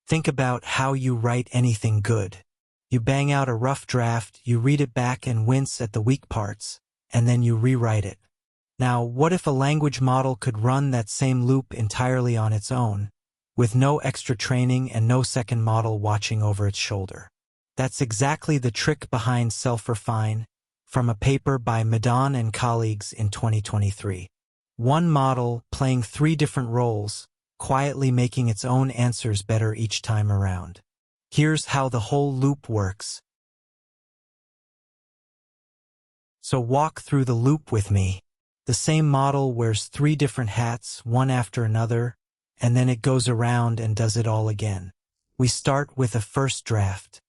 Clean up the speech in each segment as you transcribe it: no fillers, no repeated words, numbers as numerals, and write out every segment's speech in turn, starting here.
Think about how you write anything good. You bang out a rough draft, you read it back and wince at the weak parts, and then you rewrite it. Now, what if a language model could run that same loop entirely on its own, with no extra training and no second model watching over its shoulder? That's exactly the trick behind Self-Refine, from a paper by Madaan and colleagues in 2023. One model playing 3 different roles, quietly making its own answers better each time around. Here's how the whole loop works. So walk through the loop with me. The same model wears 3 different hats, one after another, and then it goes around and does it all again. We start with a first draft.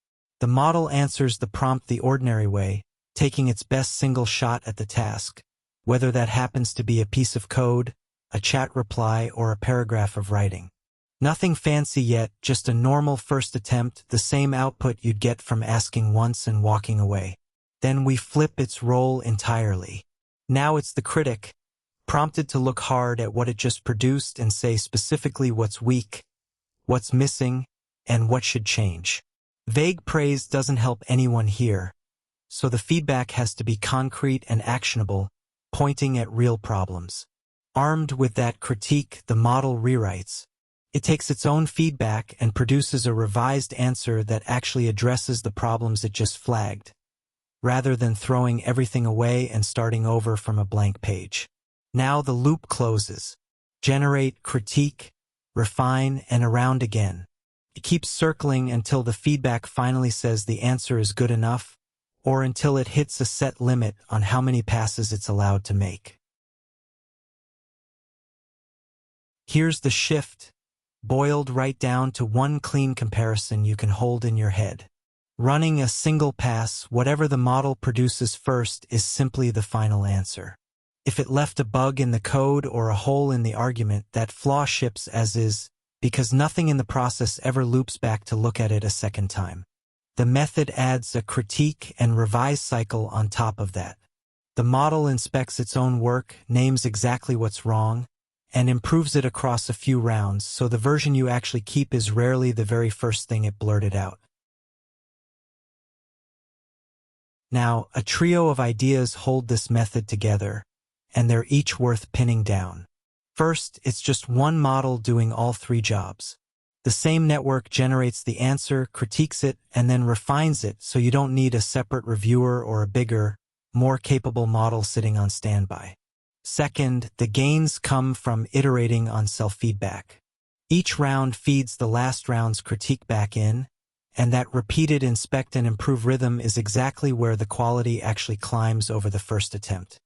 The model answers the prompt the ordinary way, taking its best single shot at the task, whether that happens to be a piece of code, a chat reply, or a paragraph of writing. Nothing fancy yet, just a normal first attempt, the same output you'd get from asking once and walking away. Then we flip its role entirely. Now it's the critic, prompted to look hard at what it just produced and say specifically what's weak, what's missing, and what should change. Vague praise doesn't help anyone here, so the feedback has to be concrete and actionable, pointing at real problems. Armed with that critique, the model rewrites. It takes its own feedback and produces a revised answer that actually addresses the problems it just flagged, rather than throwing everything away and starting over from a blank page. Now the loop closes. Generate, critique, refine, and around again. It keeps circling until the feedback finally says the answer is good enough, or until it hits a set limit on how many passes it's allowed to make. Here's the shift, boiled right down to one clean comparison you can hold in your head. Running a single pass, whatever the model produces first is simply the final answer. If it left a bug in the code or a hole in the argument, that flaw ships as is, because nothing in the process ever loops back to look at it a second time. The method adds a critique and revise cycle on top of that. The model inspects its own work, names exactly what's wrong, and improves it across a few rounds, so the version you actually keep is rarely the very first thing it blurted out. Now, a trio of ideas hold this method together, and they're each worth pinning down. First, it's just one model doing all 3 jobs. The same network generates the answer, critiques it, and then refines it, so you don't need a separate reviewer or a bigger, more capable model sitting on standby. Second, the gains come from iterating on self-feedback. Each round feeds the last round's critique back in, and that repeated inspect and improve rhythm is exactly where the quality actually climbs over the first attempt.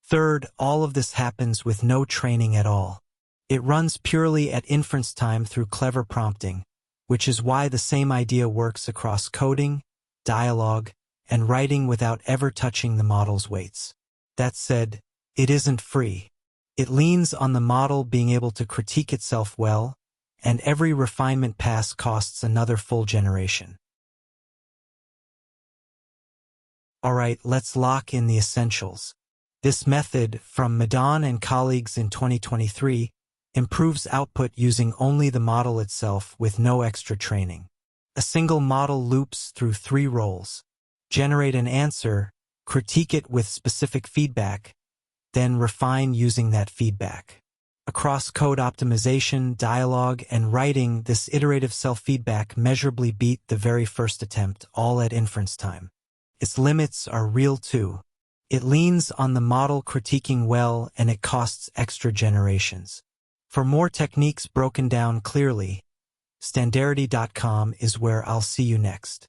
Third, all of this happens with no training at all. It runs purely at inference time through clever prompting, which is why the same idea works across coding, dialogue, and writing without ever touching the model's weights. That said, it isn't free. It leans on the model being able to critique itself well, and every refinement pass costs another full generation. Alright, let's lock in the essentials. This method, from Madaan and colleagues in 2023, improves output using only the model itself with no extra training. A single model loops through 3 roles. Generate an answer, critique it with specific feedback, then refine using that feedback. Across code optimization, dialogue, and writing, this iterative self-feedback measurably beat the very first attempt, all at inference time. Its limits are real too. It leans on the model critiquing well, and it costs extra generations. For more techniques broken down clearly, Standarity.com is where I'll see you next.